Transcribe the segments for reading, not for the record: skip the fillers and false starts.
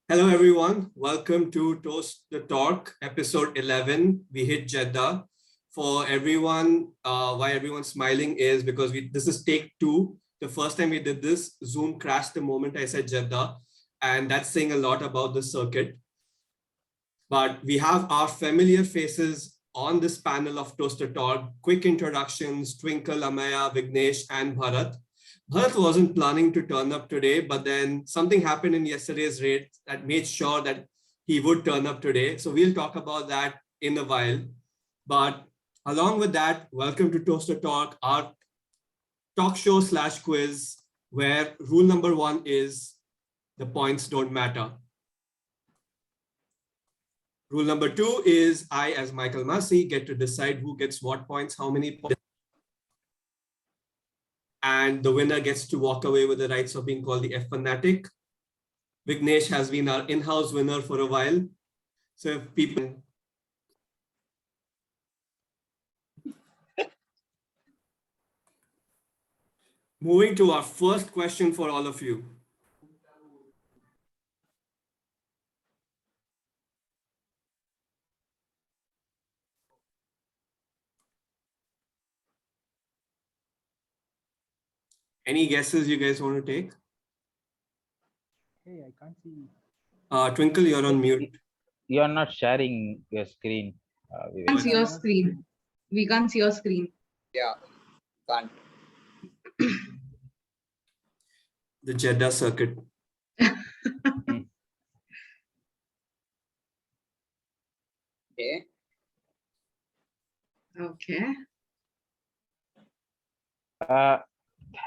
Hello, everyone. Welcome to Toast the Talk, episode 11. We hit Jeddah. For everyone, why everyone's smiling is because this is take two. The first time we did this, Zoom crashed the moment I said Jeddah, and that's saying a lot about the circuit. But we have our familiar faces on this panel of Toast the Talk. Quick introductions, Twinkle, Amaya, Vignesh, and Bharat. Bharat wasn't planning to turn up today, but then something happened in yesterday's race that made sure that he would turn up today. So we'll talk about that in a while. But along with that, welcome to Toaster Talk, our talk show / quiz, where rule number 1 is the points don't matter. Rule number 2 is I, as Michael Massey, get to decide who gets what points, how many points. And the winner gets to walk away with the rights of being called the F Fanatic. Vignesh has been our in-house winner for a while. So if people... Moving to our first question for all of you. Any guesses you guys want to take? Hey, I can't see. Twinkle, you're on mute. You're not sharing your screen. We can't see your screen. We can't see your screen. Yeah, can't. The Jeddah circuit. Okay. Okay.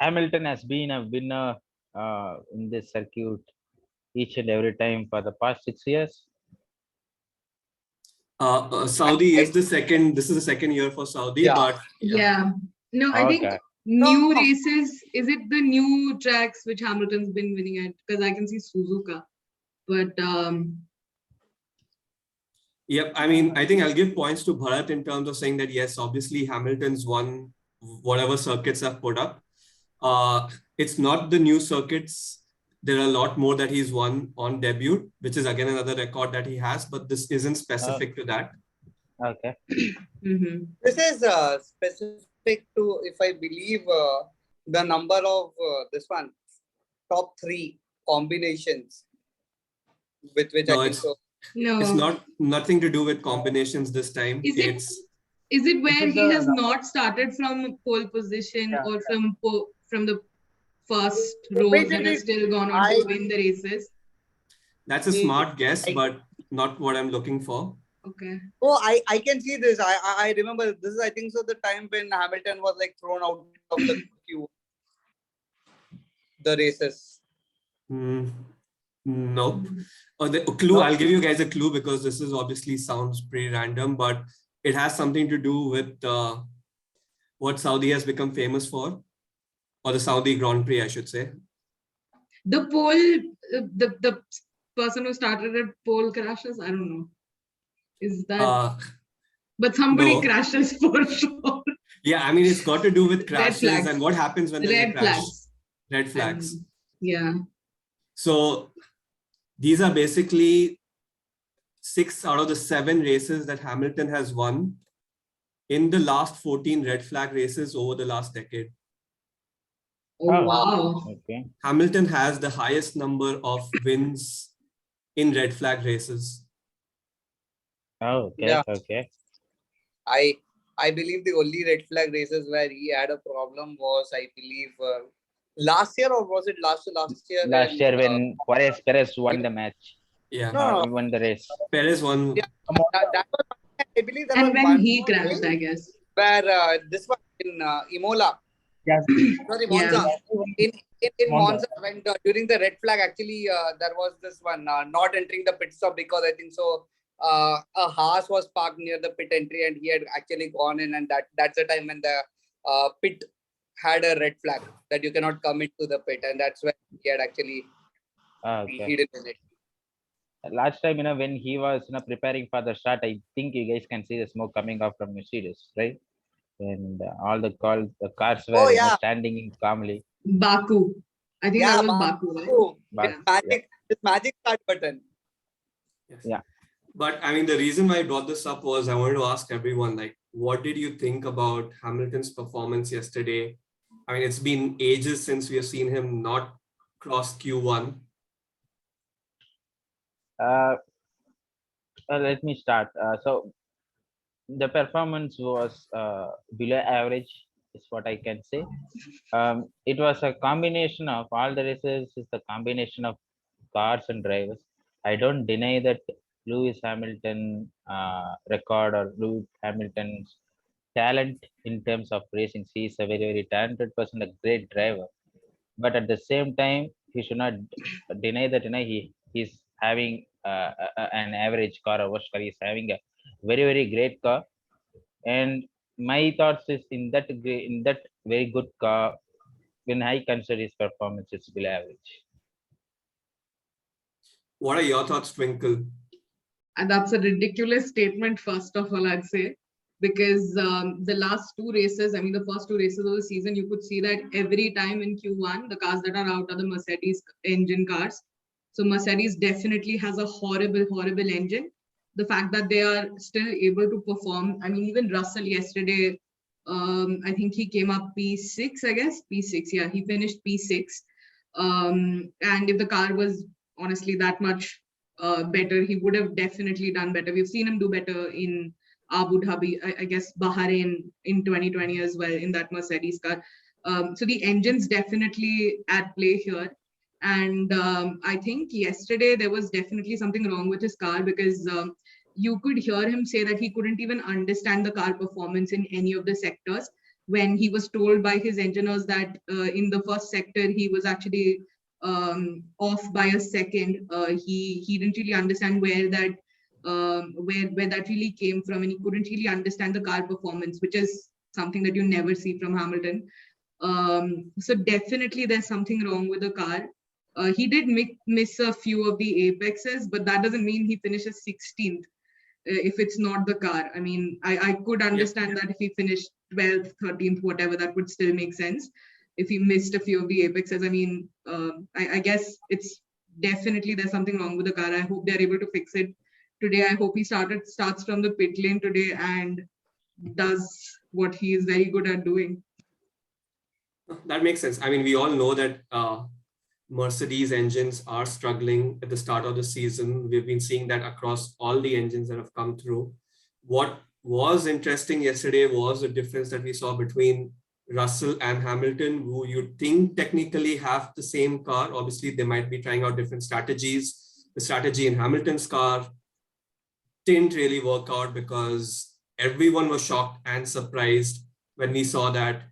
Hamilton has been a winner in this circuit each and every time for the past 6 years. Saudi is the second. This is the second year for Saudi, Yeah. but Yeah. No, I think Okay. new races. Is it the new tracks which Hamilton's been winning at? Because I can see Suzuka, but yep. I mean, I think I'll give points to Bharat in terms of saying that yes, obviously Hamilton's won whatever circuits I've put up. It's not the new circuits. There are a lot more that he's won on debut, which is again another record that he has, but this isn't specific to that. Okay. This is specific to, if I believe, the number of this one, top 3 combinations with which No, I think so. no. It's nothing to do with combinations this time. Is it where he has not started from pole position or from the first rows and has still gone on to win the races? That's a smart guess, but not what I'm looking for. Okay. Oh, I can see this. I remember this is, I think so, the time when Hamilton was like thrown out of the queue. The races. Nope. The clue, I'll give you guys a clue because this is obviously sounds pretty random, but it has something to do with what Saudi has become famous for, or the Saudi Grand Prix, I should say. The pole, the person who started at pole crashes. I don't know. Is that? But somebody no. crashes for sure. Yeah, I mean it's got to do with crashes and what happens when there's a crash. Flags. Red flags. Yeah. So these are basically 6 out of the 7 races that Hamilton has won in the last 14 red flag races over the last decade. Oh, wow. Okay. Hamilton has the highest number of wins in red flag races. Oh, okay. Yeah. Okay. I believe the only red flag races where he had a problem was, I believe, last year, or was it last year? Last year when Perez won the match. Yeah. No. He won the race. Perez won. Yeah, that was, I believe, that And was when one he more crashed, race I guess. where this was in Imola. Yes. Sorry, Monza. In Monza, when during the red flag, actually, there was this one not entering the pit stop because I think so. A Haas was parked near the pit entry and he had actually gone in, and that's the time when the pit had a red flag that you cannot come into the pit, and that's when he had actually hidden in it. Last time, when he was preparing for the start, I think you guys can see the smoke coming out from Mercedes, right? And all the cars were standing in calmly. Baku. I think that was Baku, right? Magic, This magic start button. Yes. Yeah. But I mean, the reason why I brought this up was I wanted to ask everyone, like, what did you think about Hamilton's performance yesterday? I mean, it's been ages since we have seen him not cross Q1. Let me start. So the performance was below average, is what I can say. It was a combination of all the races. Is the combination of cars and drivers. I don't deny that Lewis Hamilton record or Lewis Hamilton's talent in terms of racing. He is a very, very talented person, a great driver. But at the same time, he should not deny that he's having an average car or worst car. He's having a very, very great car. And my thoughts is in that very good car, when I consider his performance, it's below average. What are your thoughts, Twinkle? And that's a ridiculous statement, first of all, I'd say, because the last two races, I mean, the first two races of the season, you could see that every time in Q1, the cars that are out are the Mercedes engine cars. So Mercedes definitely has a horrible, horrible engine. The fact that they are still able to perform, I mean, even Russell yesterday, I think he came up P6, I guess, P6, yeah, he finished P6. And if the car was honestly that much better, he would have definitely done better. We've seen him do better in Abu Dhabi, I guess Bahrain in 2020 as well, in that Mercedes car. So the engine's definitely at play here. And I think yesterday there was definitely something wrong with his car, because you could hear him say that he couldn't even understand the car performance in any of the sectors, when he was told by his engineers that in the first sector he was actually off by a second. He didn't really understand where that really came from, and he couldn't really understand the car performance, which is something that you never see from Hamilton. So definitely there's something wrong with the car. He did miss a few of the apexes, but that doesn't mean he finishes 16th if it's not the car. I mean, I could understand that if he finished 12th, 13th, whatever, that would still make sense. If he missed a few of the apexes, I mean, I guess it's definitely there's something wrong with the car. I hope they're able to fix it today. I hope he starts from the pit lane today and does what he is very good at doing. That makes sense. I mean, we all know that Mercedes engines are struggling at the start of the season. We've been seeing that across all the engines that have come through. What was interesting yesterday was the difference that we saw between Russell and Hamilton, who you'd think technically have the same car. Obviously, they might be trying out different strategies. The strategy in Hamilton's car didn't really work out, because everyone was shocked and surprised when we saw that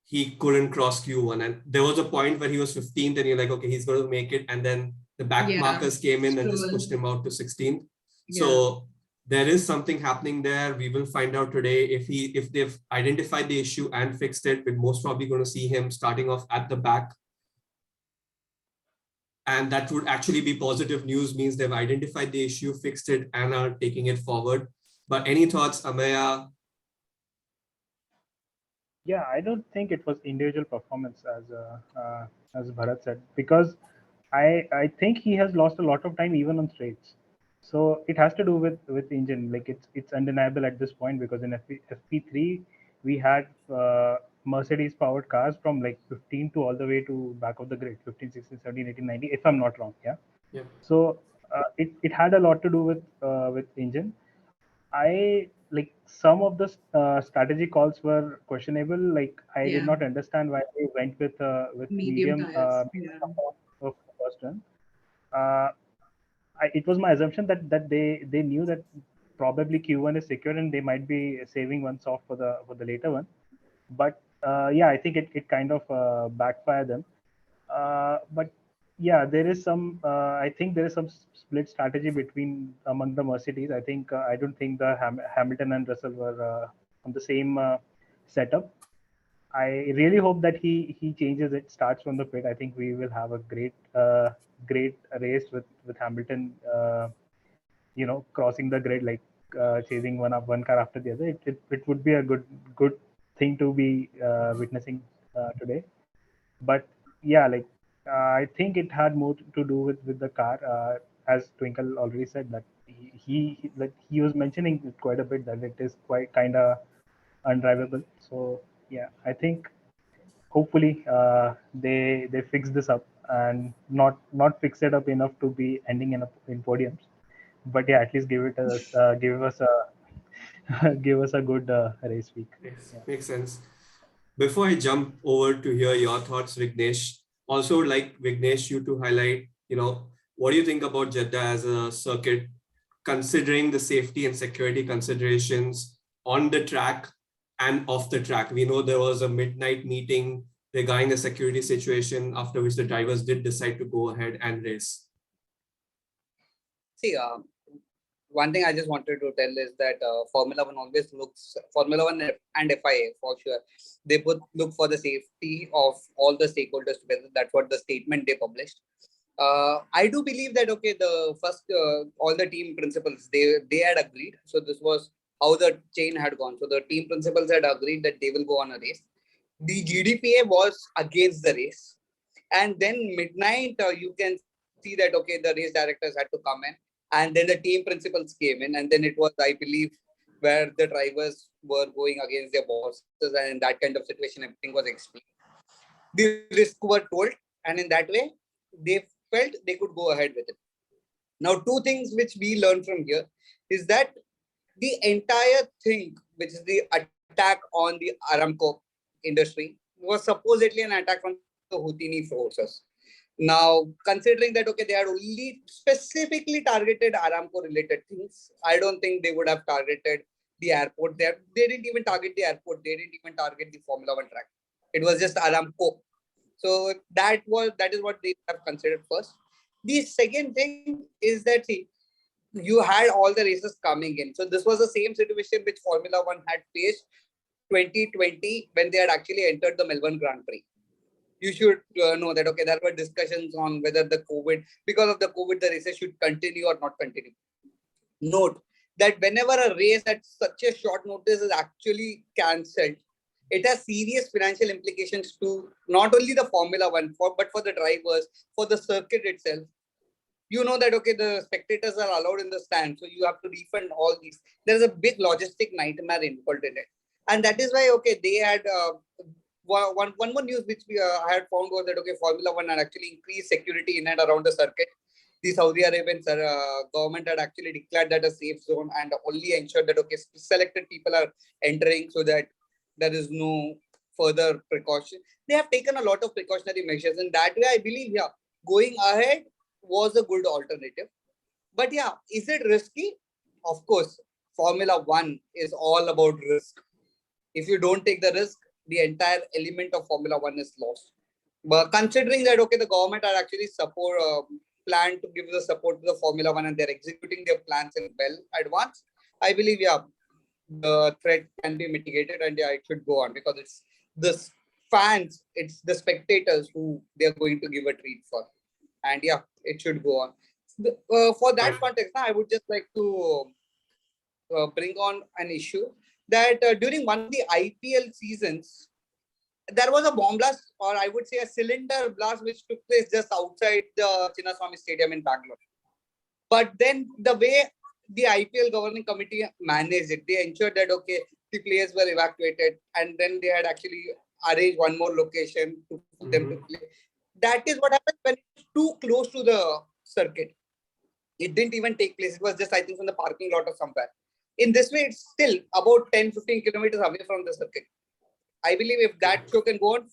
he couldn't cross Q1. And there was a point where he was 15th and you're like, okay, he's going to make it. And then the back markers came in and just pushed him out to 16th. Yeah. So there is something happening there. We will find out today if they've identified the issue and fixed it. We're most probably going to see him starting off at the back. And that would actually be positive news, means they've identified the issue, fixed it, and are taking it forward. But any thoughts, Amaya? Yeah, I don't think it was individual performance, as Bharat said, because I think he has lost a lot of time even on straights. So it has to do with engine. Like it's undeniable at this point, because in FP3 we had Mercedes powered cars from like 15 to all the way to back of the grid, 15, 16, 17, 18, 19, if I'm not wrong. Yeah. So it had a lot to do with engine. I like some of the strategy calls were questionable. Like I did not understand why they went with medium of first run. It was my assumption that they knew that probably Q1 is secure and they might be saving one soft for the later one. But yeah, I think it kind of backfired them. But yeah, there is some. I think there is some split strategy among the Mercedes. I think I don't think the Hamilton and Russell were on the same setup. I really hope that he changes it, starts from the pit. I think we will have a great race with Hamilton. Crossing the grid, like chasing one car after the other. It would be a good thing to be witnessing today. But yeah, like I think it had more to do with the car, as Twinkle already said that he was mentioning it quite a bit that it is quite kind of undrivable. So yeah, I think hopefully they fix this up and not fix it up enough to be ending in podiums, but yeah, at least give us a give us a good race week. Yes, Yeah. makes sense. Before I jump over to hear your thoughts, Vignesh, also would like Vignesh you to highlight, what do you think about Jeddah as a circuit, considering the safety and security considerations on the track and off the track? We know there was a midnight meeting regarding the security situation, after which the drivers did decide to go ahead and race. See, one thing I just wanted to tell is that Formula One always looks, Formula One and FIA for sure, they both look for the safety of all the stakeholders together. That's what the statement they published. I do believe that, okay, the first, all the team principals, they had agreed. So this was how the chain had gone. So the team principals had agreed that they will go on a race. The GDPA was against the race. And then midnight, you can see that, okay, the race directors had to come in. And then the team principals came in. And then it was, I believe, where the drivers were going against their bosses. And in that kind of situation, everything was explained. The risks were told. And in that way, they felt they could go ahead with it. Now, two things which we learned from here is that the entire thing, which is the attack on the Aramco industry, was supposedly an attack from the Houthi forces. Now, considering that, okay, they had only specifically targeted Aramco related things, I don't think they would have targeted the airport there. They didn't even target the airport. They didn't even target the Formula One track. It was just Aramco. So that is what they have considered first. The second thing is that, see, you had all the races coming in. So this was the same situation which Formula One had faced 2020 when they had actually entered the Melbourne Grand Prix. You should know that, okay, there were discussions on whether because of the COVID, the races should continue or not continue. Note that whenever a race at such a short notice is actually cancelled, it has serious financial implications to not only the Formula One, but for the drivers, for the circuit itself. You know that, okay, the spectators are allowed in the stand, so you have to refund all these. There's a big logistic nightmare involved in it. And that is why, okay, they had one more news which we had found was that, okay, Formula One had actually increased security in and around the circuit. The Saudi Arabian government had actually declared that a safe zone and only ensured that, okay, selected people are entering so that there is no further precaution. They have taken a lot of precautionary measures, and that way I believe, yeah, going ahead was a good alternative. But yeah, is it risky? Of course, Formula One is all about risk. If you don't take the risk, the entire element of Formula One is lost. But considering that, okay, the government are actually plan to give the support to the Formula One and they're executing their plans in well advance, I believe, yeah, the threat can be mitigated and yeah, it should go on because it's the fans, it's the spectators who they're going to give a treat for. And yeah, it should go on. For that context, I would just like to bring on an issue that during one of the IPL seasons, there was a bomb blast, or I would say a cylinder blast, which took place just outside the Chinnaswamy Stadium in Bangalore. But then the way the IPL governing committee managed it, they ensured that, okay, the players were evacuated and then they had actually arranged one more location to them to play. That is what happened when it's too close to the circuit. It didn't even take place. It was just, I think, from the parking lot or somewhere. In this way, it's still about 10-15 kilometers away from the circuit. I believe if that show can go on.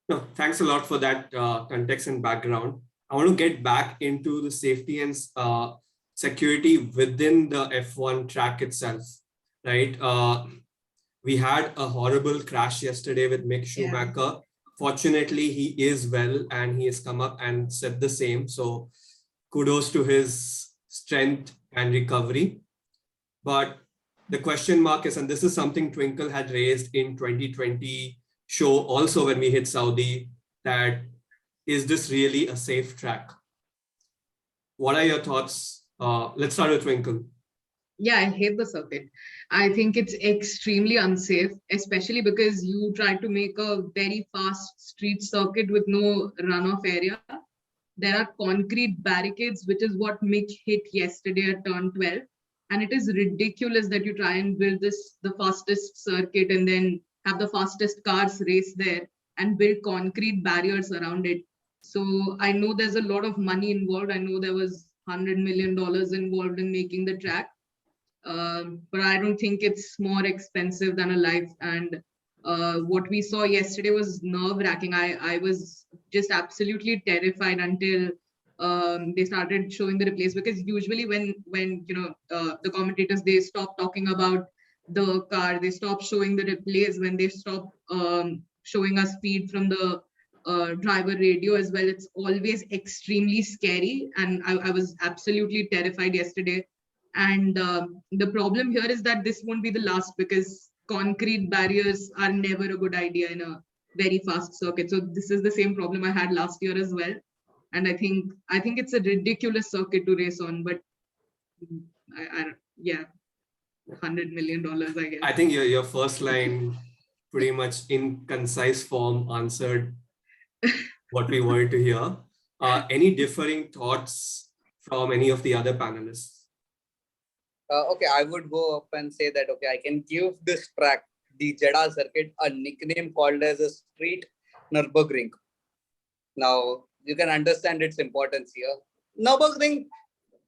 No, thanks a lot for that context and background. I want to get back into the safety and security within the F1 track itself, right? We had a horrible crash yesterday with Mick Schumacher. Yeah. Fortunately, he is well and he has come up and said the same. So kudos to his strength and recovery. But the question mark is, and this is something Twinkle had raised in 2020 show also when we hit Saudi, that is this really a safe track? What are your thoughts? Let's start with Twinkle. Yeah, I hate the circuit. I think it's extremely unsafe, especially because you try to make a very fast street circuit with no runoff area. There are concrete barricades, which is what Mick hit yesterday at turn 12. And it is ridiculous that you try and build the fastest circuit and then have the fastest cars race there and build concrete barriers around it. So I know there's a lot of money involved. I know there was $100 million involved in making the track. But I don't think it's more expensive than a life. And what we saw yesterday was nerve-wracking. I was just absolutely terrified until they started showing the replays, because usually when the commentators, they stop talking about the car, they stop showing the replays, when they stop showing us feed from the driver radio as well, it's always extremely scary. And I was absolutely terrified yesterday. And the problem here is that this won't be the last, because concrete barriers are never a good idea in a very fast circuit. So this is the same problem I had last year as well. And I think it's a ridiculous circuit to race on, but yeah, $100 million, I guess. I think your first line pretty much in concise form answered what we wanted to hear. Any differing thoughts from any of the other panelists? Okay, I would go up and say that, okay, I can give this track, the Jeddah circuit, a nickname called as a street Nürburgring. Now, you can understand its importance here. Nürburgring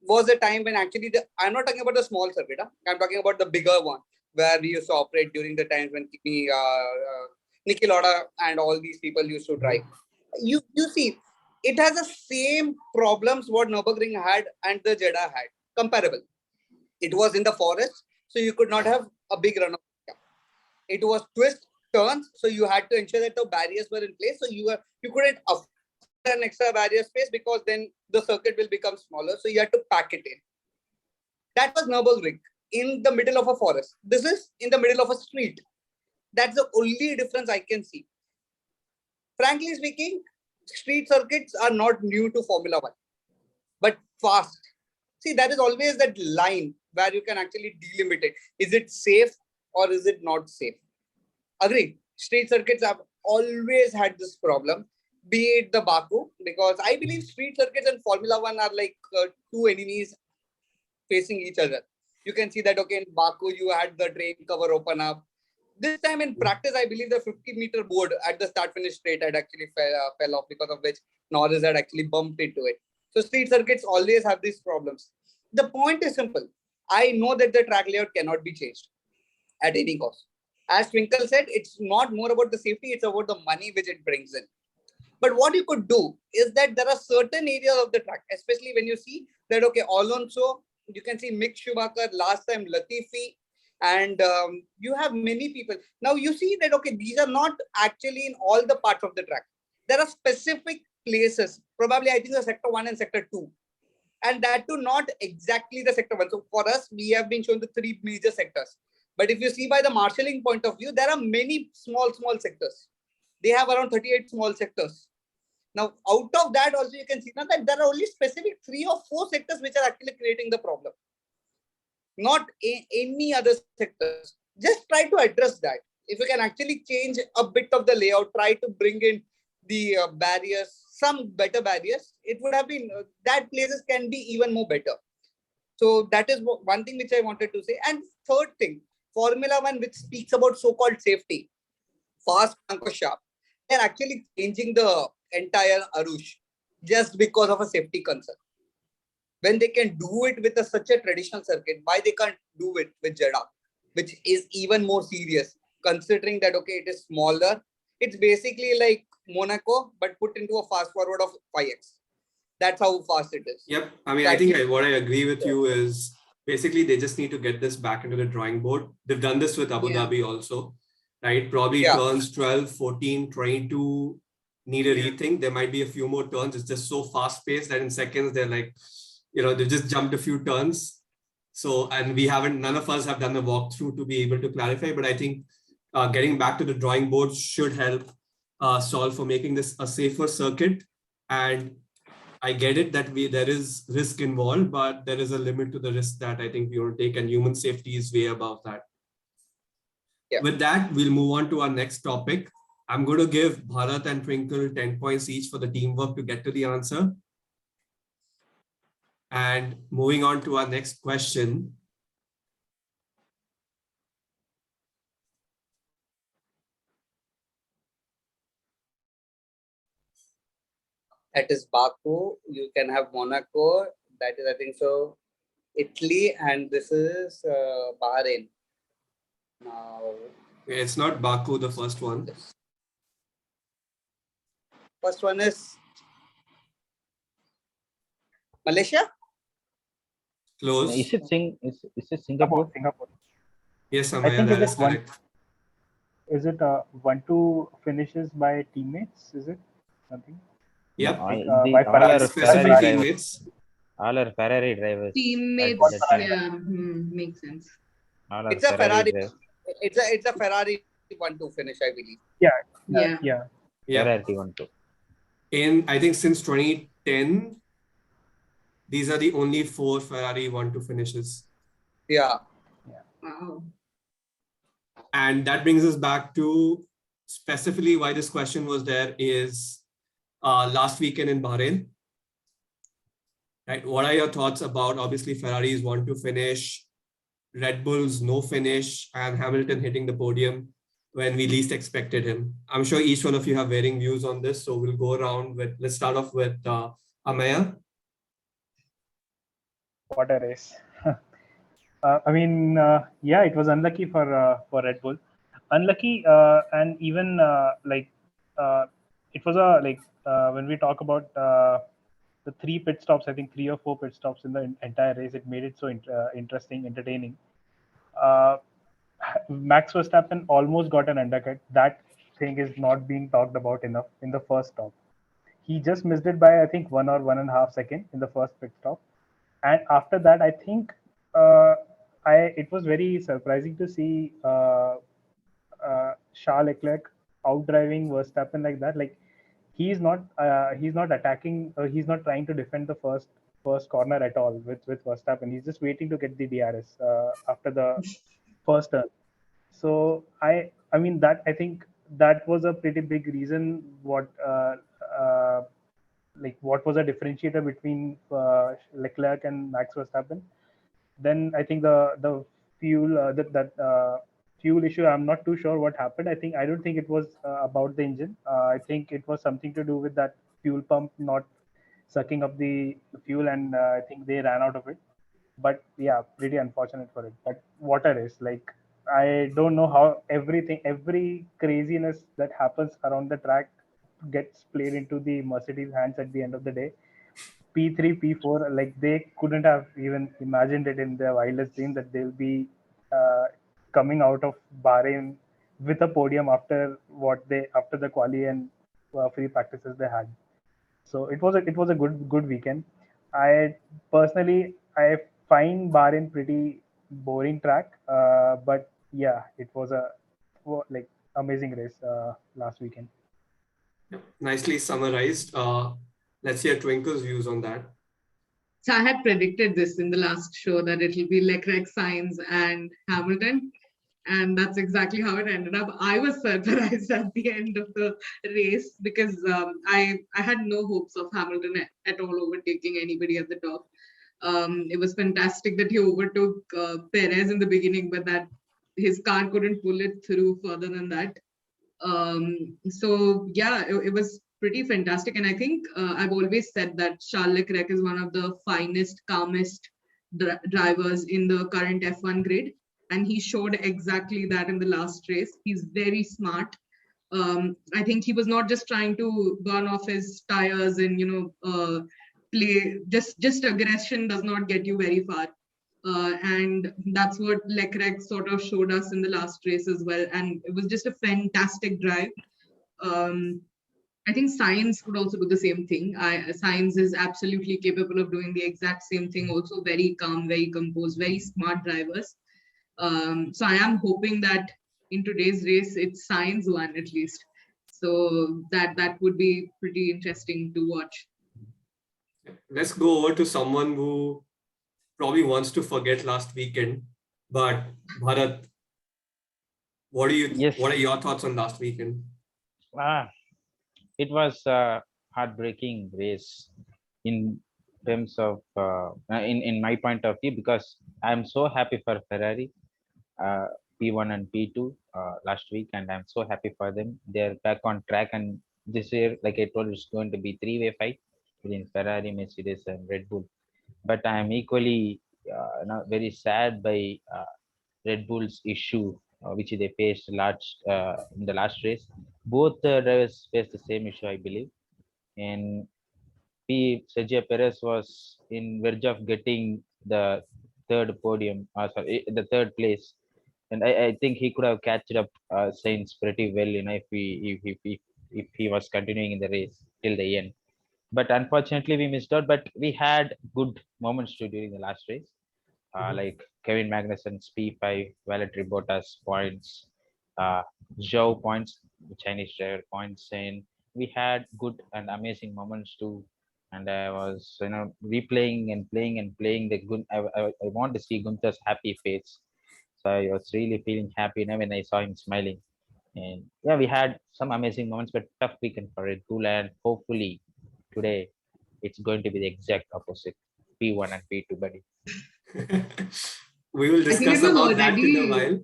was a time when actually, I'm not talking about the small circuit, I'm talking about the bigger one, where we used to operate during the times when Niki Lauda and all these people used to drive. You see, it has the same problems what Nürburgring had and the Jeddah had, comparable. It was in the forest, so you could not have a big runoff. It was twist turns, so you had to ensure that the barriers were in place. So you couldn't afford an extra barrier space, because then the circuit will become smaller. So you had to pack it in. That was Nürburgring, in the middle of a forest. This is in the middle of a street. That's the only difference I can see. Frankly speaking, street circuits are not new to Formula One, but fast. See, there is always that line where you can actually delimit it. Is it safe or is it not safe? Agree. Street circuits have always had this problem, be it the Baku, because I believe street circuits and Formula One are like two enemies facing each other. You can see that, okay, in Baku, you had the drain cover open up. This time in practice, I believe the 50-meter board at the start-finish straight had actually fell off, because of which Norris had actually bumped into it. So street circuits always have these problems. The point is simple. I know that the track layout cannot be changed at any cost. As Twinkle said, it's not more about the safety, it's about the money which it brings in. But what you could do is that there are certain areas of the track, especially when you see that, okay, Alonso, you can see Mick Schumacher, last time Latifi, and you have many people. Now you see that, okay, these are not actually in all the parts of the track. There are specific places, probably I think the sector 1 and sector 2. And that too, not exactly the sector 1. So for us, we have been shown the 3 major sectors. But if you see by the marshalling point of view, there are many small sectors. They have around 38 small sectors. Now, out of that also, you can see now that there are only specific 3 or 4 sectors which are actually creating the problem. Not any other sectors. Just try to address that. If you can actually change a bit of the layout, try to bring in the barriers, some better barriers, it would have been, that places can be even more better. So that is one thing which I wanted to say. And third thing, Formula One, which speaks about so-called safety, fast, sharp, they're actually changing the entire Arush just because of a safety concern. When they can do it with such a traditional circuit, why they can't do it with Jeddah, which is even more serious, considering that, okay, it is smaller. It's basically like Monaco, but put into a fast forward of 5x. That's how fast it is. Yep. I mean, I think what I agree with you is basically they just need to get this back into the drawing board. They've done this with Abu Dhabi also, right? Probably turns 12, 14, 22 need a rethink. There might be a few more turns. It's just so fast paced that in seconds, they're like, they just jumped a few turns. So, and none of us have done a walkthrough to be able to clarify, but I think getting back to the drawing board should help solve for making this a safer circuit. And I get it that there is risk involved, but there is a limit to the risk that I think we want to take, and human safety is way above that. Yeah. With that, we'll move on to our next topic. I'm going to give Bharat and Twinkle 10 points each for the teamwork to get to the answer. And moving on to our next question. That is Baku. You can have Monaco. That is, I think so, Italy, and this is Bahrain. Now, It's not Baku, the first one. first one is Malaysia. Close. Is it Singapore? Singapore. Yes, I Amaya, think that it is is one. correct. Is it 1-2 finishes by teammates? Is it something? Yep. By all are Specific Ferrari drivers. teammates. All are Ferrari drivers. Teammates, That team. yeah, makes sense. All are It's a Ferrari. drivers. It's a Ferrari 1-2 finish, I believe. Yeah. Yeah. Ferrari 1-2. In, I think since 2010, these are the only 4 Ferrari 1-2 finishes. Yeah. Wow. And that brings us back to specifically why this question was there is last weekend in Bahrain. Right? What are your thoughts about, obviously, Ferrari's 1-2 finish, Red Bull's no finish, and Hamilton hitting the podium when we least expected him? I'm sure each one of you have varying views on this. So we'll go around with, let's start off with Amaya. What a race. I mean, yeah, it was unlucky for Red Bull. Unlucky, and even it was when we talk about the 3 pit stops, I think 3 or 4 pit stops in the entire race, it made it so interesting, entertaining. Max Verstappen almost got an undercut. That thing is not being talked about enough in the first stop. He just missed it by, I think, 1 or 1.5 seconds in the first pit stop. And after that, I think it was very surprising to see Charles Leclerc outdriving Verstappen like that. Like he's not attacking. He's not trying to defend the first corner at all with Verstappen. He's just waiting to get the DRS after the first turn. So I mean that I think that was a pretty big reason what was a differentiator between Leclerc and Max Verstappen. Then I think the fuel fuel issue, I'm not too sure what happened. I don't think it was about the engine. I think it was something to do with that fuel pump not sucking up the fuel, and I think they ran out of it. But yeah, pretty unfortunate for it. But what a race. Like I don't know how every craziness that happens around the track gets played into the Mercedes hands at the end of the day. P3, P4, like they couldn't have even imagined it in their wildest dream that they'll be coming out of Bahrain with a podium after the quali and free practices they had. So it was a good weekend. I personally find Bahrain pretty boring track, but yeah, it was a amazing race last weekend. Nicely summarized. Let's hear Twinkle's views on that. So I had predicted this in the last show that it will be Leclerc, Sainz, and Hamilton. And that's exactly how it ended up. I was surprised at the end of the race because I had no hopes of Hamilton at all overtaking anybody at the top. It was fantastic that he overtook Perez in the beginning, but that his car couldn't pull it through further than that. So yeah, it was pretty fantastic. And I think I've always said that Charles Leclerc is one of the finest, calmest drivers in the current F1 grid. And he showed exactly that in the last race. He's very smart. I think he was not just trying to burn off his tires and, play. Just aggression does not get you very far. And that's what Leclerc sort of showed us in the last race as well. And it was just a fantastic drive. I think Sainz could also do the same thing. Sainz is absolutely capable of doing the exact same thing. Also very calm, very composed, very smart drivers. So I am hoping that in today's race, it's Sainz won at least. So that would be pretty interesting to watch. Let's go over to someone who probably wants to forget last weekend. But Bharat, Yes. what are your thoughts on last weekend? It was a heartbreaking race in terms of in my point of view, because I'm so happy for Ferrari, uh, P1 and P2 last week, and I'm so happy for them. They're back on track, and this year, like I told you, it's going to be three-way fight between Ferrari, Mercedes, and Red Bull. But I'm equally very sad by Red Bull's issue, which they faced in the last race. Both drivers faced the same issue, I believe. And Sergio Perez was in verge of getting the the third place, and I think he could have catched up Sainz pretty well, if he was continuing in the race till the end. But unfortunately, we missed out. But we had good moments too during the last race, like Kevin Magnussen's P5, Valtteri Bottas points, uh, Zhou points, the Chinese driver points, and we had good and amazing moments too. And I was, replaying and playing and playing the good. I want to see Gunther's happy face, so I was really feeling happy now when I saw him smiling. And yeah, we had some amazing moments, but tough weekend for Red Bull, and hopefully today it's going to be the exact opposite, P1 and P2, buddy. We will I think it discuss was about that in a already. while.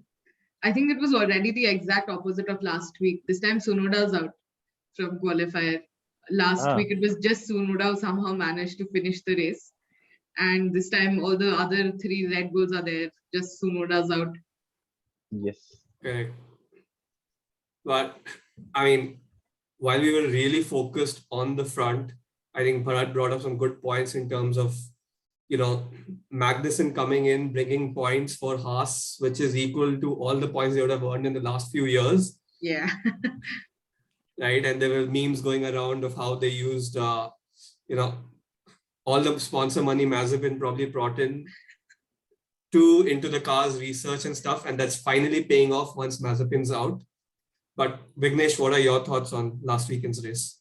I think it was already the exact opposite of last week. This time Tsunoda's out from qualifier. Last week it was just Tsunoda who somehow managed to finish the race. And this time all the other three Red Bulls are there. Just Tsunoda's out. Yes. Correct. But I mean, while we were really focused on the front, I think Bharat brought up some good points in terms of, Magnussen coming in, bringing points for Haas, which is equal to all the points they would have earned in the last few years. Yeah. Right. And there were memes going around of how they used, all the sponsor money Mazepin probably brought into the car's research and stuff. And that's finally paying off once Mazepin's out. But Vignesh, what are your thoughts on last weekend's race?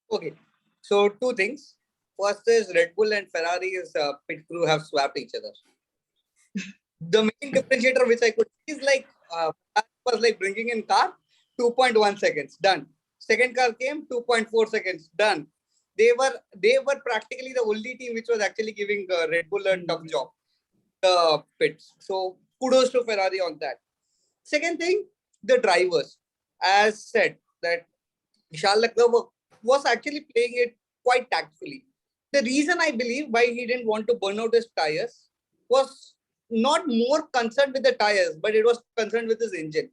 Okay, so two things. First is Red Bull and Ferrari's pit crew have swapped each other. The main differentiator which I could see is was like bringing in car, 2.1 seconds, done. Second car came, 2.4 seconds, done. They were practically the only team which was actually giving Red Bull a tough job, the pits. So kudos to Ferrari on that. Second thing, the drivers. As said, that Charles Leclerc was actually playing it quite tactfully. The reason I believe why he didn't want to burn out his tires was not more concerned with the tires, but it was concerned with his engine.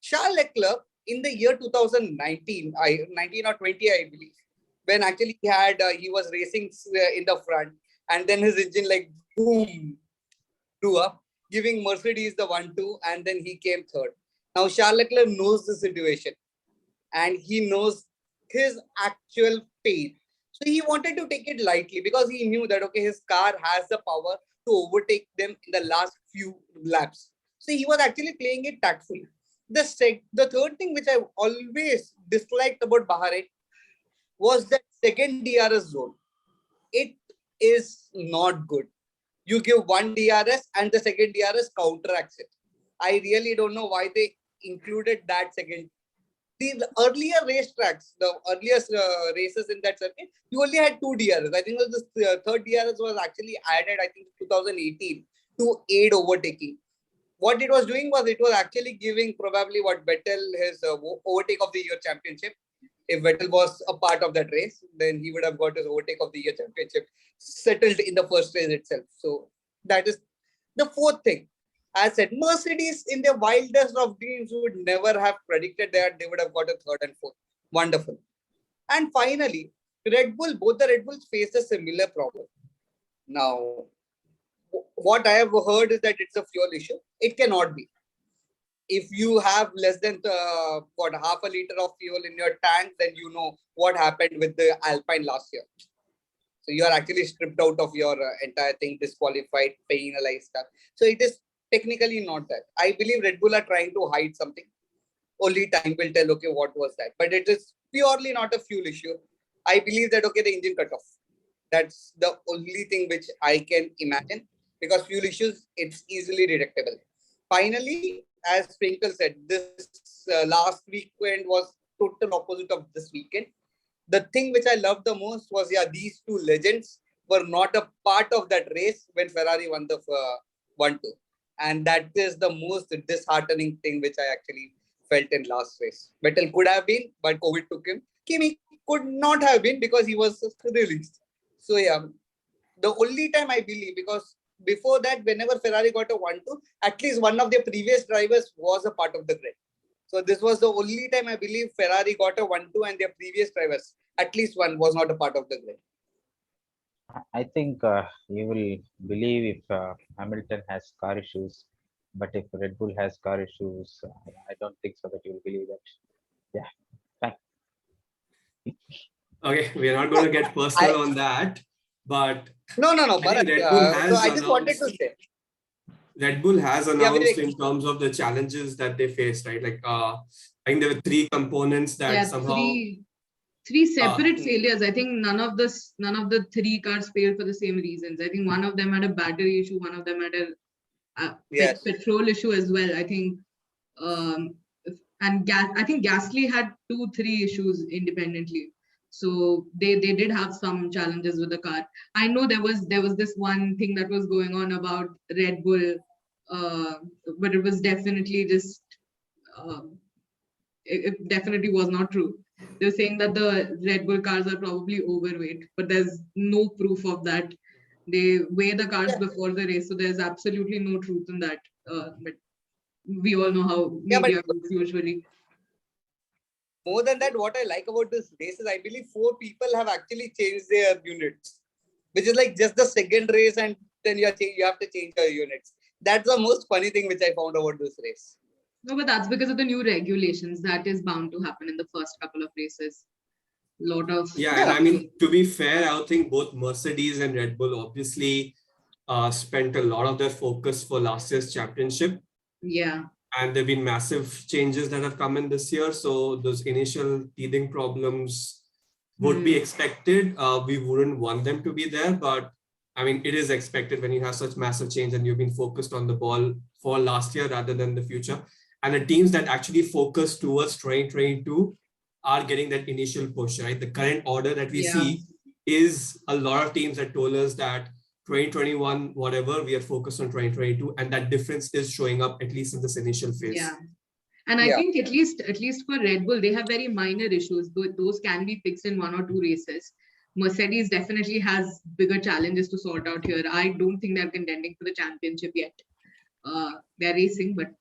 Charles Leclerc in the year 2019, 19 or 20, I believe, when actually he was racing in the front, and then his engine boom blew up, giving Mercedes the 1-2, and then he came third. Now Charles Leclerc knows the situation, and he knows his actual pain. So he wanted to take it lightly because he knew that, okay, his car has the power to overtake them in the last few laps. So he was actually playing it tactfully. The third thing which I always disliked about Bahrain was that second DRS zone. It is not good. You give one DRS and the second DRS counteracts it. I really don't know why they included that second. The earlier racetracks, the earliest races in that circuit, you only had two DRS. I think the third DRS was actually added, I think, 2018 to aid overtaking. What it was doing was it was actually giving probably what Vettel his overtake of the year championship. If Vettel was a part of that race, then he would have got his overtake of the year championship settled in the first race itself. So that is the fourth thing. As said, Mercedes in their wildest of dreams would never have predicted that they would have got a third and fourth. Wonderful. And finally, both the Red Bulls face a similar problem. Now, what I have heard is that it's a fuel issue. It cannot be. If you have less than half a liter of fuel in your tank, then you know what happened with the Alpine last year. So you are actually stripped out of your entire thing, disqualified, penalized stuff. So it is technically not that. I believe Red Bull are trying to hide something. Only time will tell, okay, what was that? But it is purely not a fuel issue. I believe that, okay, the engine cut off. That's the only thing which I can imagine, because fuel issues, it's easily detectable. Finally, as Twinkle said, this last weekend was total opposite of this weekend. The thing which I loved the most was, yeah, these two legends were not a part of that race when Ferrari won the 1-2. And that is the most disheartening thing which I actually felt in last race. Vettel could have been, but COVID took him. Kimi could not have been because he was released. So yeah, the only time I believe, because before that, whenever Ferrari got a 1-2, at least one of their previous drivers was a part of the grid. So this was the only time I believe Ferrari got a 1-2 and their previous drivers, at least one, was not a part of the grid. I think you will believe if Hamilton has car issues, but if Red Bull has car issues, I don't think so that you will believe that. Yeah, fine. Okay, we are not going to get personal on that, but No. I think But Red Bull so has I just wanted to say. Red Bull has Yeah, announced Vivek. in terms of the challenges that they faced, right? Like, I think there were 3 components that Yeah, somehow. three separate failures. I think none of the 3 cars failed for the same reasons. I think one of them had a battery issue, one of them had a Yes. petrol issue as well. I think, and gas. I think Gasly had 2-3 issues independently. So they did have some challenges with the car. I know there was this one thing that was going on about Red Bull, but it was definitely just it definitely was not true. They're saying that the Red Bull cars are probably overweight, but there's no proof of that. They weigh the cars before the race, so there's absolutely no truth in that. But we all know how media works usually. More than that, what I like about this race is I believe 4 people have actually changed their units, which is like just the second race, and then you have to change your units. That's the most funny thing which I found about this race. No, but that's because of the new regulations. That is bound to happen in the first couple of races. And I mean, to be fair, I think both Mercedes and Red Bull obviously spent a lot of their focus for last year's championship. Yeah. And there have been massive changes that have come in this year. So those initial teething problems would be expected. We wouldn't want them to be there, but I mean, it is expected when you have such massive change and you've been focused on the ball for last year rather than the future. And the teams that actually focus towards 2022 are getting that initial push, right? The current order that we see is a lot of teams that told us that 2021, whatever, we are focused on 2022. And that difference is showing up at least in this initial phase. Yeah. And I think at least for Red Bull, they have very minor issues. Those can be fixed in 1 or 2 races. Mercedes definitely has bigger challenges to sort out here. I don't think they're contending for the championship yet. They're racing, but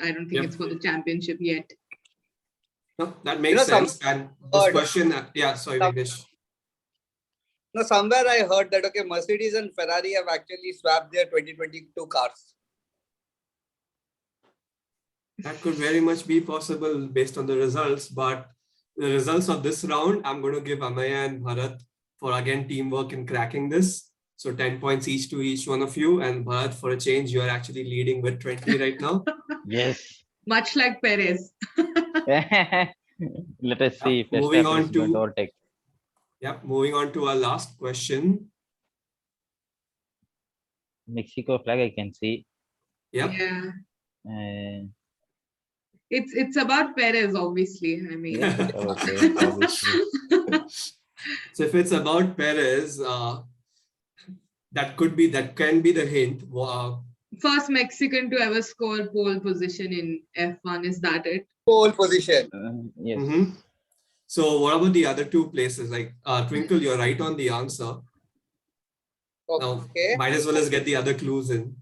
I don't think it's for the championship yet. No, that makes sense. And this question, sorry, Vignesh. No, somewhere I heard that, okay, Mercedes and Ferrari have actually swapped their 2022 cars. That could very much be possible based on the results, but the results of this round, I'm going to give Amaya and Bharat for, again, teamwork in cracking this. So 10 points each to each one of you. And Bharat, for a change, you are actually leading with 20 right now. Yes. Much like Perez. Let us see if moving on to overtake. Moving on to our last question. Mexico flag, I can see. Yeah. It's about Perez, obviously. I mean, okay, obviously. So if it's about Perez, that can be the hint. First Mexican to ever score pole position in F1, is that it? Pole position. Yes. So what about the other 2 places? Like Twinkle, you're right on the answer. Okay. Now, might as well as get the other clues in.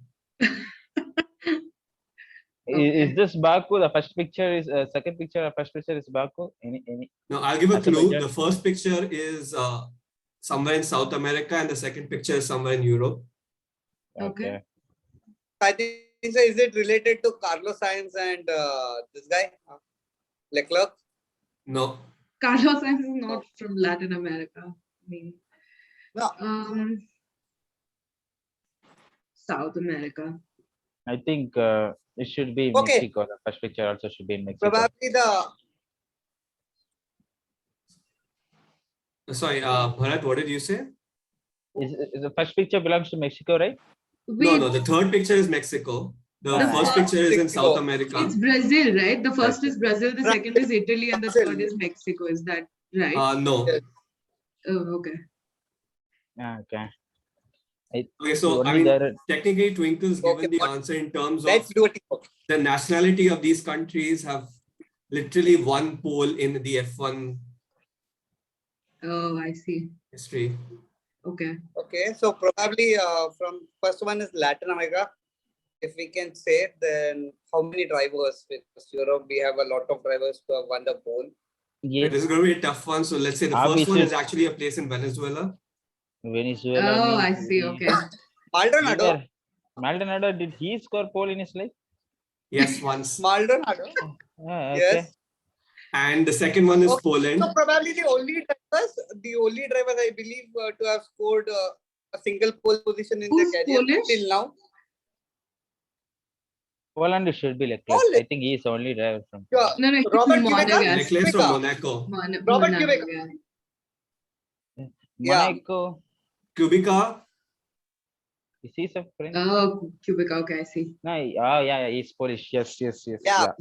Is this Baku? The first picture is second picture. First picture is Baku. Any? No, I'll give a clue. The first picture is somewhere in South America, and the second picture is somewhere in Europe. Okay. I think so. Is it related to Carlos Sainz and this guy, Leclerc? No. Carlos Sainz is not from Latin America. I mean, no. South America. I think it should be Mexico. The first picture also should be in Mexico. Probably Sorry, Bharat, what did you say? Is the first picture belongs to Mexico, right? No, Wait, the third picture is Mexico. The Ah. first picture is in South America. it's Brazil, right? The first is Brazil, the second is Italy, and the Brazil. third is Mexico. Is that right? No. Yes. Oh, okay. Okay. Okay, so I Only mean, there. technically, Twinkle's given Okay, the but answer in terms let's of do a teamwork. the nationality of these countries have literally one pole in the F1 Oh, I see. history. Okay. Okay, so probably from first one is Latin America. If we can say, then how many drivers? Because Europe, we have a lot of drivers who have won the pole. Yes. This is going to be a tough one. So let's say the first one is actually a place in Venezuela. Venezuela. Oh, means I see. Okay. Maldonado. Either Maldonado, did he score pole in his life? Yes, once. Maldonado. Okay. Yes. And the second one is Okay, Poland. so probably the only drivers I believe to have scored a single pole position in Who's their career Polish? till now. Poland should be Leclerc. Polish. I think he is the only driver from. Yeah. No, no, he's Robert from Kubica? Monegasque. Leclerc from Monaco. Robert Monaco, Kubica. yeah. Yeah. Monaco. Kubica. Is he some French? Oh, Cubica. Okay, I see. No. Oh, yeah. He's Polish. Yes. Yeah.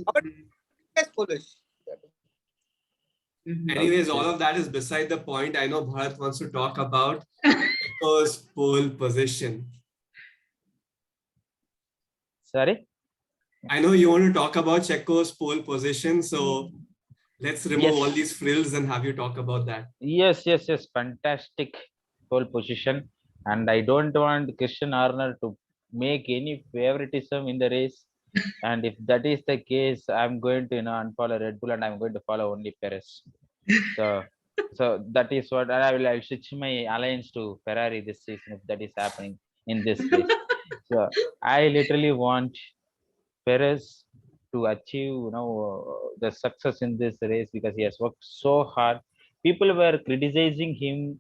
Robert Kubica is Polish. Mhm. Anyways, all of that is beside the point. I know Bharat wants to talk about Checo's pole position. Sorry. I know you want to talk about Checo's pole position, so let's remove all these frills and have you talk about that. Yes. Fantastic pole position. And I don't want Christian Horner to make any favoritism in the race. And if that is the case, I'm going to unfollow Red Bull and I'm going to follow only Perez. So that is what I'll switch my alliance to Ferrari this season if that is happening in this race. So I literally want Perez to achieve the success in this race because he has worked so hard. People were criticizing him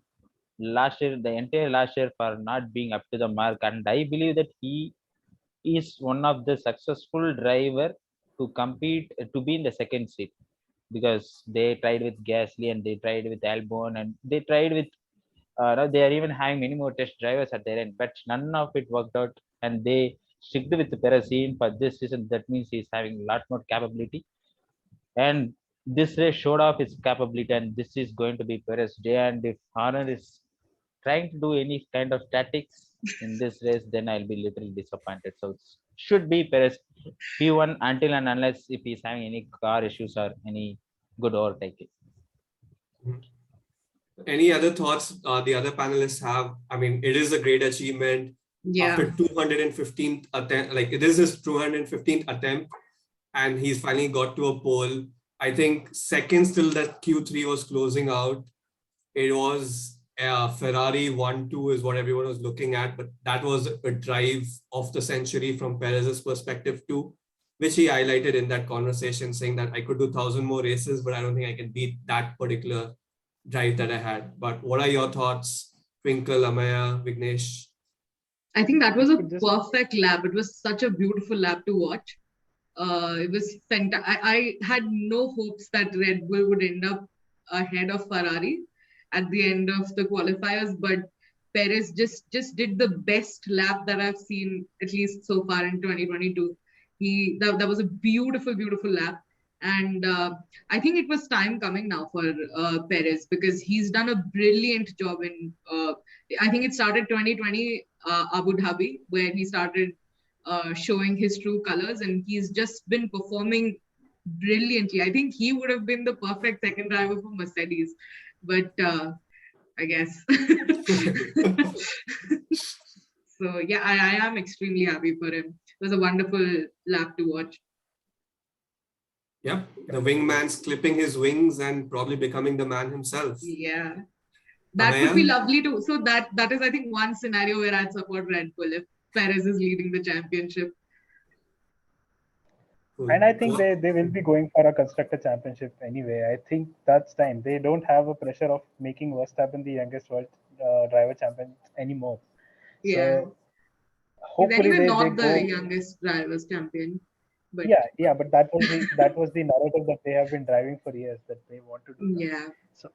last year, the entire last year, for not being up to the mark, and I believe that he is one of the successful driver to compete to be in the second seat, because they tried with Gasly and they tried with Albon and they tried with they are even having many more test drivers at their end, but none of it worked out, and they stick with the Perez for this season. That means he's having a lot more capability, and this race showed off his capability, and this is going to be Perez day. And if Horner is trying to do any kind of tactics in this race, then I'll be little disappointed. So it should be Perez P1 until and unless if he's having any car issues or any good overtaking. Any other thoughts the other panelists have? I mean, it is a great achievement. Yeah. After 215th attempt, like it is his 215th attempt, and he's finally got to a pole. I think seconds till that Q3 was closing out, it was Ferrari 1-2 is what everyone was looking at, but that was a drive of the century from Perez's perspective too, which he highlighted in that conversation, saying that I could do 1,000 more races, but I don't think I can beat that particular drive that I had. But what are your thoughts, Twinkle, Amaya, Vignesh? I think that was a perfect lap. It was such a beautiful lap to watch. It was fantastic. I had no hopes that Red Bull would end up ahead of Ferrari at the end of the qualifiers, but Perez just did the best lap that I've seen, at least so far in 2022. That was a beautiful lap. And I think it was time coming now for Perez, because he's done a brilliant job in, I think it started 2020 Abu Dhabi, where he started showing his true colors, and he's just been performing brilliantly. I think he would have been the perfect second driver for Mercedes, but I guess. So yeah, I am extremely happy for him. It was a wonderful lap to watch. Yeah, the wingman's clipping his wings and probably becoming the man himself. Yeah, that Amaya? would be lovely too. So that is, I think, one scenario where I'd support Red Bull if Perez is leading the championship. Cool. And I think they will be going for a constructor championship anyway. I think that's time. They don't have a pressure of making Verstappen the youngest world driver champion anymore. Yeah. So hopefully he's anyway they not the go. youngest drivers champion. But but that was the narrative that they have been driving for years, that they want to do that. yeah, So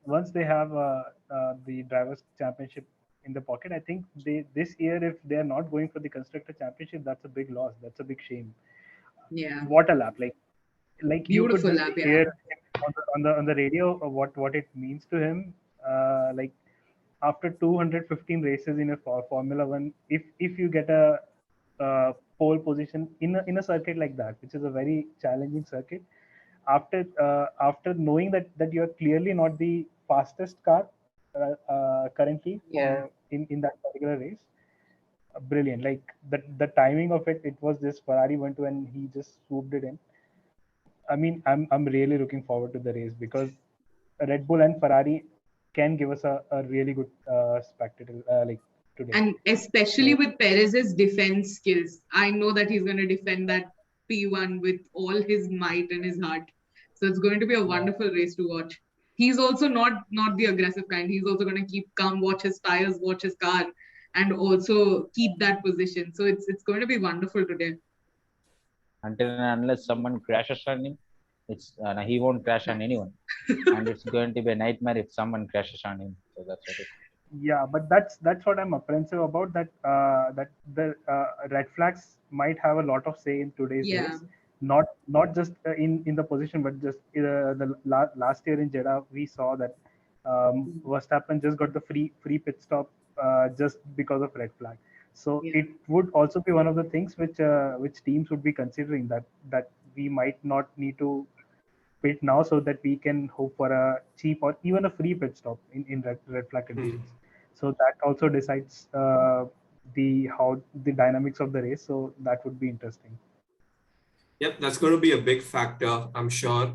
once they have the drivers' championship in the pocket, I think this year, if they are not going for the constructor championship, that's a big loss. That's a big shame. yeah, What a lap! Like you could beautiful just lap. Yeah, hear on the radio what it means to him. Like after 215 races in a Formula One, if you get a pole position in a circuit like that, which is a very challenging circuit, after knowing that you are clearly not the fastest car currently yeah. in that particular race, brilliant. Like the timing of it was this Ferrari went to and he just swooped it in. I mean, I'm really looking forward to the race because Red Bull and Ferrari can give us a really good spectacle like today. And especially So with Perez's defense skills, I know that he's going to defend that P1 with all his might and his heart. So it's going to be a yeah, wonderful race to watch. He's also not the aggressive kind. He's also going to keep calm, watch his tires, watch his car, and also keep that position. So it's going to be wonderful today. Until and unless someone crashes on him, he won't crash on anyone, and it's going to be a nightmare if someone crashes on him. So that's what it. yeah, but that's what I'm apprehensive about. That the red flags might have a lot of say in today's Yeah. race. Not just in the position, but just last year in Jeddah, we saw that Verstappen just got the free pit stop just because of red flag. So Yeah. it would also be one of the things which teams would be considering, that we might not need to pit now so that we can hope for a cheap or even a free pit stop in red flag conditions. So that also decides the dynamics of the race. So that would be interesting. Yep, that's going to be a big factor, I'm sure.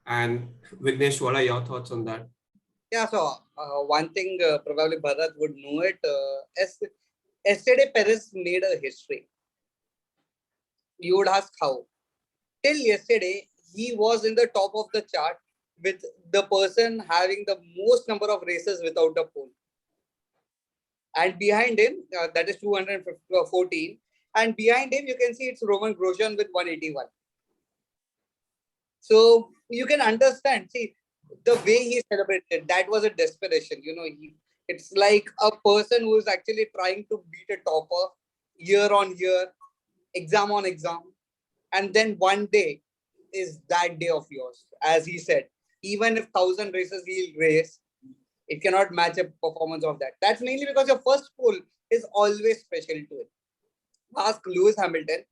And Vignesh, what are your thoughts on that? Yeah, so one thing probably Bharat would know it. Yesterday, Perez made a history. You would ask how. Till yesterday, he was in the top of the chart with the person having the most number of races without a pole. And behind him, that is 214. And behind him, you can see it's Roman Grosjean with 181. So you can understand, see, the way he celebrated, that was a desperation. It's like a person who is actually trying to beat a topper year on year, exam on exam. And then one day is that day of yours. As he said, even if 1,000 races he'll race, it cannot match a performance of that. That's mainly because your first pole is always special to it. Ask Lewis Hamilton.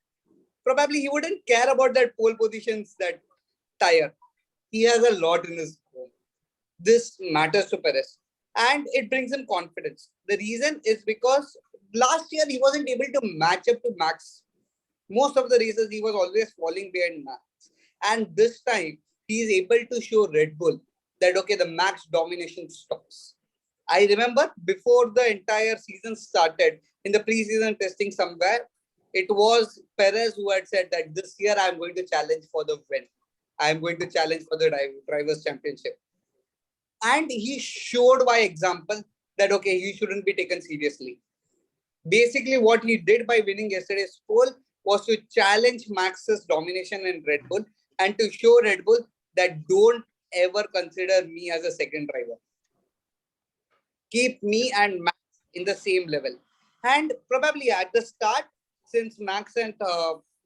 Probably he wouldn't care about that pole positions, that tire. He has a lot in his home. This matters to Perez. And it brings him confidence. The reason is because last year he wasn't able to match up to Max. Most of the races he was always falling behind Max. And this time he is able to show Red Bull that, okay, the Max domination stops. I remember before the entire season started, in the preseason testing somewhere, it was Perez who had said that this year I'm going to challenge for the win. I'm going to challenge for the Drivers' Championship. And he showed by example that, okay, he shouldn't be taken seriously. Basically, what he did by winning yesterday's pole was to challenge Max's domination in Red Bull and to show Red Bull that don't ever consider me as a second driver. Keep me and Max in the same level. And probably at the start, since Max and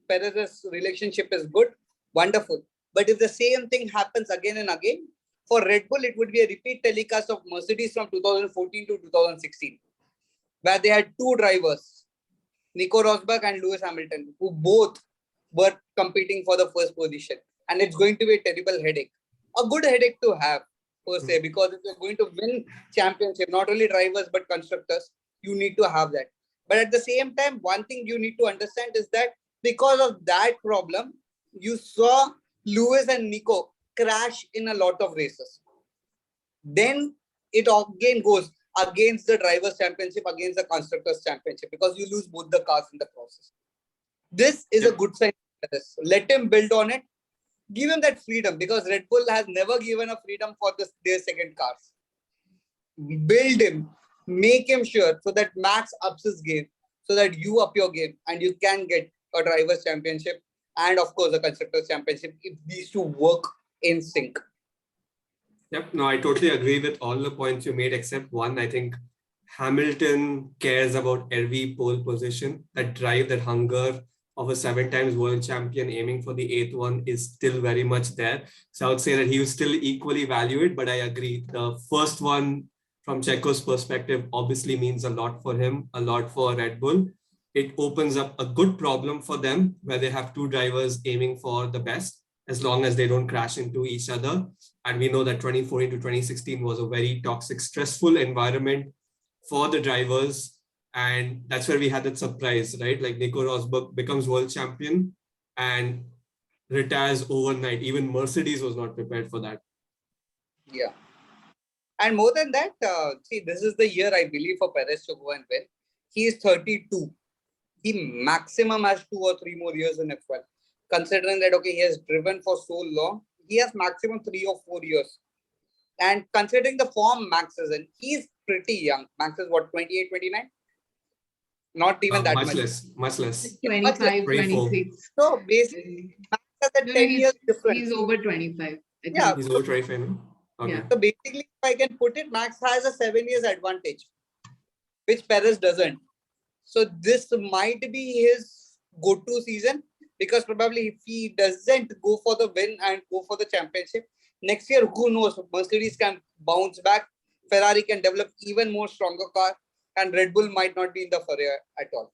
Perez's relationship is good, wonderful. But if the same thing happens again and again, for Red Bull, it would be a repeat telecast of Mercedes from 2014 to 2016, where they had two drivers, Nico Rosberg and Lewis Hamilton, who both were competing for the first position. And it's going to be a terrible headache. A good headache to have, per se, because if you're going to win championship, not only drivers, but constructors, you need to have that. But at the same time, one thing you need to understand is that because of that problem, you saw Lewis and Nico crash in a lot of races. Then it again goes against the drivers' championship, against the constructors' championship, because you lose both the cars in the process. This is a good sign. Let him build on it. Give him that freedom, because Red Bull has never given a freedom for their second cars. Build him, make him sure so that Max ups his game, so that you up your game and you can get a drivers' championship. and of course the Constructors' Championship if these two work in sync. Yep, no, I totally agree with all the points you made except one. I think Hamilton cares about every pole position. That drive, that hunger of a 7 times world champion aiming for the 8th one is still very much there. So I would say that he will still equally value it, but I agree. The first one from Checo's perspective obviously means a lot for him, a lot for Red Bull. It opens up a good problem for them where they have two drivers aiming for the best as long as they don't crash into each other. And we know that 2014 to 2016 was a very toxic, stressful environment for the drivers. And that's where we had that surprise, right? Like Nico Rosberg becomes world champion and retires overnight. Even Mercedes was not prepared for that. Yeah. And more than that, see, this is the year I believe for Perez to go and win. He is 32. He maximum has 2 or 3 more years in F1. Considering that, okay, he has driven for so long, he has maximum 3 or 4 years. And considering the form Max is in, he's pretty young. Max is what, 28, 29? Not even that much. Much less. 25, 26. So basically, Max has a 10 years difference. He's over 25. Yeah. He's over 25 now. Okay. Yeah. So basically, if I can put it, Max has a 7 years advantage, which Perez doesn't. So this might be his go-to season because probably if he doesn't go for the win and go for the championship, next year, who knows? Mercedes can bounce back. Ferrari can develop even more stronger car and Red Bull might not be in the fray at all.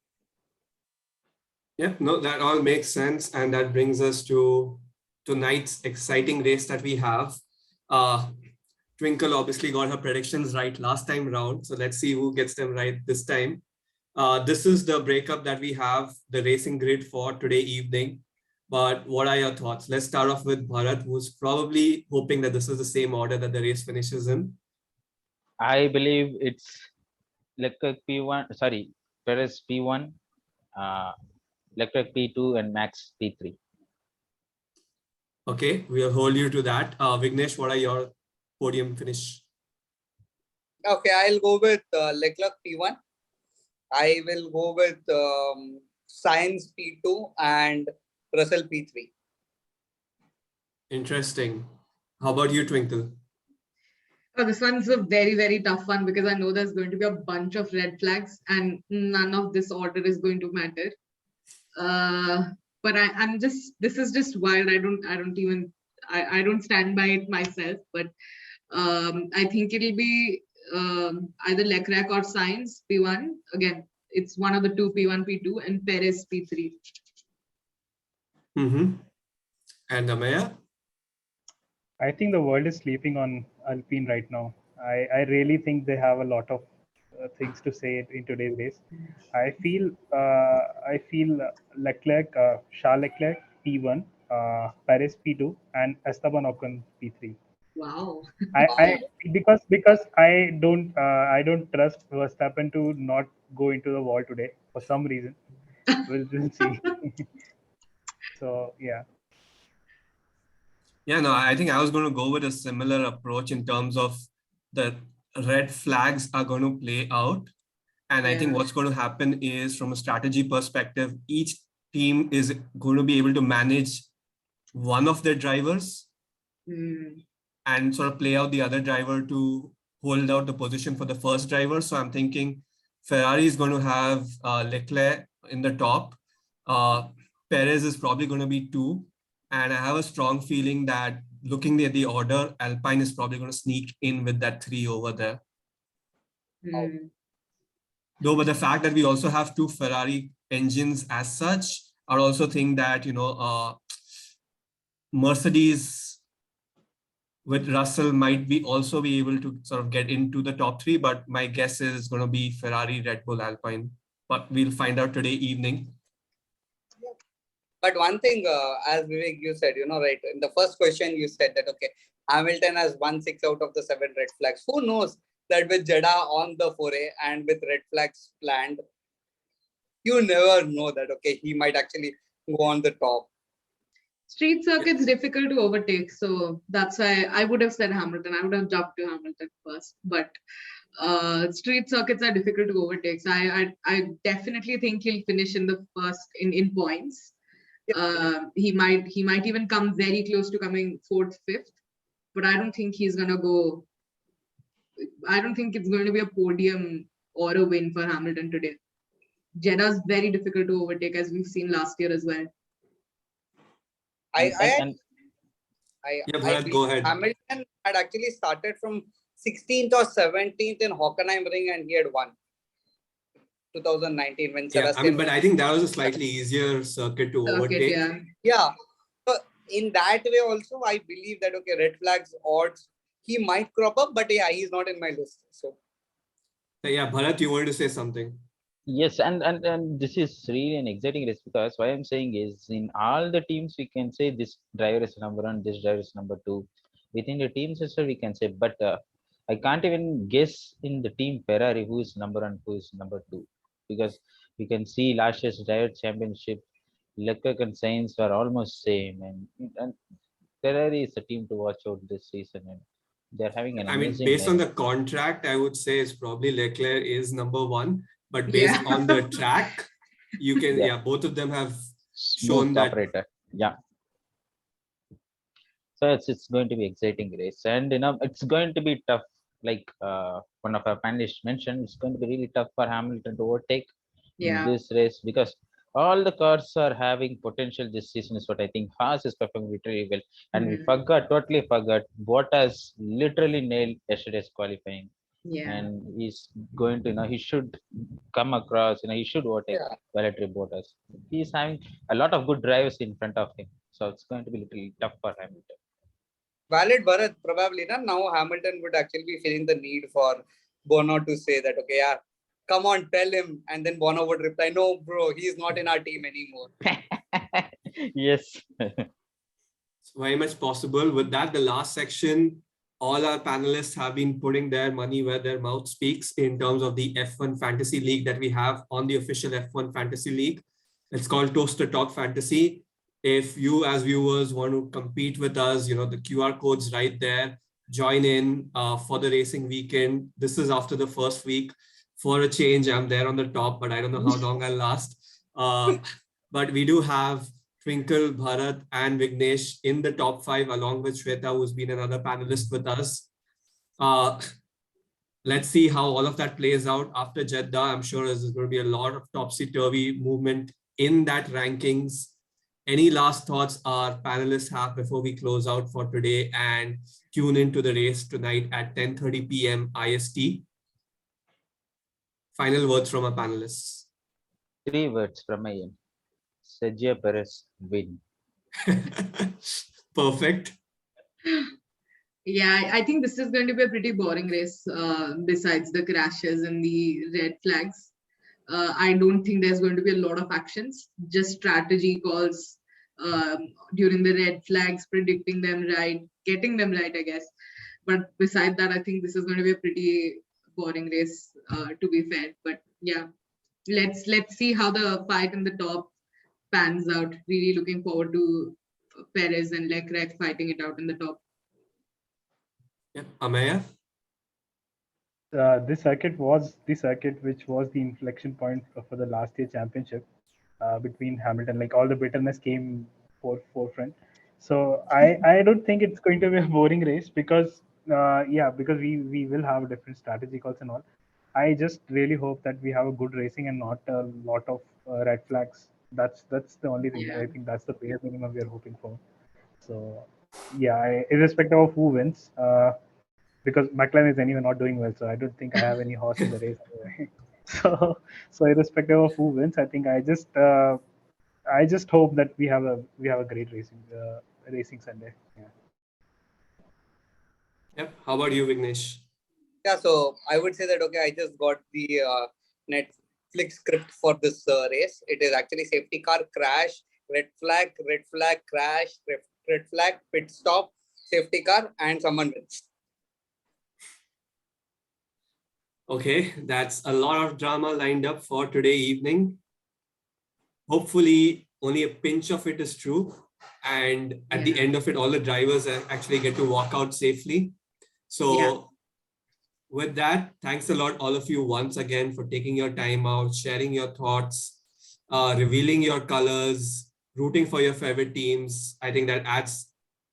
Yeah, no, that all makes sense. And that brings us to tonight's exciting race that we have. Twinkle obviously got her predictions right last time round. So let's see who gets them right this time. This is the breakup that we have, the racing grid for today evening. But what are your thoughts? Let's start off with Bharat, who's probably hoping that this is the same order that the race finishes in. I believe it's Leclerc P1, Perez P1, Leclerc P2 and Max P3. Okay, we'll hold you to that. Vignesh, what are your podium finish? Okay, I'll go with Leclerc P1. I will go with Sainz P2 and Russell P3. Interesting. How about you, Twinkle? Oh, this one's a very, very tough one because I know there's going to be a bunch of red flags and none of this order is going to matter. But this is just wild. I don't stand by it myself, but I think it'll be either Leclerc or Sainz P1. Again, it's one of the two, P1, P2 and Perez P3. Mm-hmm. And Amaya? I think the world is sleeping on Alpine right now. I really think they have a lot of things to say in today's race. I feel Leclerc, Charles Leclerc P1, Perez P2, and Esteban Ocon P3. Wow. Because I don't trust Verstappen to not go into the wall today for some reason. We'll see. So yeah. Yeah, no, I think I was going to go with a similar approach in terms of the red flags are going to play out. And I think what's going to happen is from a strategy perspective, each team is going to be able to manage one of their drivers and sort of play out the other driver to hold out the position for the first driver. So I'm thinking Ferrari is going to have Leclerc in the top. Perez is probably going to be 2. And I have a strong feeling that looking at the order, Alpine is probably going to sneak in with that 3 over there. Though, but the fact that we also have 2 Ferrari engines as such, I also think that, Mercedes with Russell might also be able to sort of get into the top 3, but my guess is it's going to be Ferrari, Red Bull, Alpine. But we'll find out today evening. But one thing, as Vivek, you said, right, in the first question, you said that, okay, Hamilton has won 6 out of the 7 red flags. Who knows that with Jeddah on the foray and with red flags planned, you never know that, okay, he might actually go on the top. Street circuit's difficult to overtake. So that's why I would have said Hamilton. I would have jumped to Hamilton first. But street circuits are difficult to overtake. So I definitely think he'll finish in the first in points. He might even come very close to coming 4th, 5th, but I don't think he's gonna go. I don't think it's going to be a podium or a win for Hamilton today. Jeddah's very difficult to overtake, as we've seen last year as well. And Yeah, I Bharat, go ahead. Hamilton had actually started from 16th or 17th in Hockenheim Ring, and he had won 2019 when Yeah, Sebastian. but I think that was a slightly easier circuit to overtake. Yeah. So in that way also, I believe that okay, red flags odds he might crop up, but yeah, he's not in my list. So Yeah, Bharat, you wanted to say something? yes, and this is really an exciting race, because what I'm saying is, in all the teams we can say this driver is number one, this driver is number two. Within the teams itself we can say, but I can't even guess in the team Ferrari who is number one, who is number two, because we can see last year's driver championship, Leclerc and Sainz were almost same, and Ferrari is a team to watch out this season, and they're having an I mean, amazing based on lineup. the contract, I would say it's probably Leclerc is number one, but based on the track, you can, Yeah. yeah, both of them have Smooth shown that. operator. Yeah. So it's going to be exciting race, and it's going to be tough. Like one of our panelists mentioned, it's going to be really tough for Hamilton to overtake in this race, because all the cars are having potential this season. Is what I think. Haas is performing really well, and we totally forgot. Bottas literally nailed yesterday's qualifying, and he's going to, he should come across. He should overtake Valtteri Bottas. He's having a lot of good drivers in front of him, so it's going to be little tough for Hamilton. Valid, Bharat, probably now Hamilton would actually be feeling the need for Bono to say that, okay, yeah, come on, tell him. And then Bono would reply, no, bro, he's not in our team anymore. Yes. Very much possible. With that, the last section, all our panelists have been putting their money where their mouth speaks in terms of the F1 Fantasy League that we have on the official F1 Fantasy League. It's called Toast to Talk Fantasy. If you as viewers want to compete with us, the QR code's right there. Join in for the racing weekend. This is after the first week. For a change, I'm there on the top, but I don't know how long I'll last. But we do have Twinkle, Bharat, and Vignesh in the top 5, along with Shweta, who's been another panelist with us. Let's see how all of that plays out after Jeddah. I'm sure there's going to be a lot of topsy-turvy movement in that rankings. Any last thoughts our panelists have before we close out for today and tune into the race tonight at 10:30 p.m. IST? Final words from our panelists. 3 words from my end. Sergio Perez win. Perfect. Yeah, I think this is going to be a pretty boring race besides the crashes and the red flags. I don't think there's going to be a lot of actions, just strategy calls during the red flags, predicting them right, getting them right, I guess. But beside that, I think this is going to be a pretty boring race, to be fair. But yeah, let's see how the fight in the top pans out. Really looking forward to Perez and Leclerc fighting it out in the top. Yeah, Amaya? This circuit was the circuit which was the inflection point for the last year championship between Hamilton. Like, all the bitterness came forefront. So I don't think it's going to be a boring race, because because we will have different strategy calls and all. I just really hope that we have a good racing and not a lot of red flags. That's the only thing. I think that's the bare minimum we are hoping for. So yeah, irrespective of who wins, because McLaren is anyway not doing well, so I don't think I have any horse in the race anyway. So irrespective of who wins, I think I just hope that we have a great racing Sunday. Yeah. Yep. How about you, Vignesh? Yeah, so I would say that, okay, I just got the Netflix script for this race. It is actually safety car, crash, red flag, crash, red flag, pit stop, safety car, and someone wins. Okay, that's a lot of drama lined up for today evening. Hopefully, only a pinch of it is true. And at the end of it, all the drivers actually get to walk out safely. So with that, thanks a lot, all of you, once again, for taking your time out, sharing your thoughts, revealing your colors, rooting for your favorite teams. I think that adds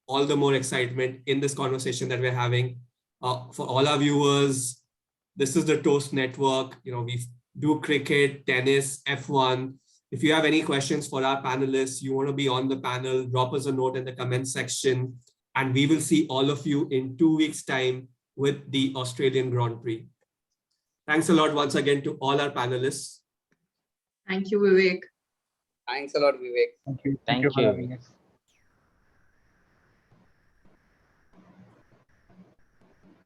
all the more excitement in this conversation that we're having. For all our viewers, this is the Toast Network. We do cricket, tennis, F1. If you have any questions for our panelists, you want to be on the panel, drop us a note in the comment section, and we will see all of you in 2 weeks' time with the Australian Grand Prix. Thanks a lot once again to all our panelists. Thank you, Vivek. Thanks a lot, Vivek. Thank you. Thank for you. having us.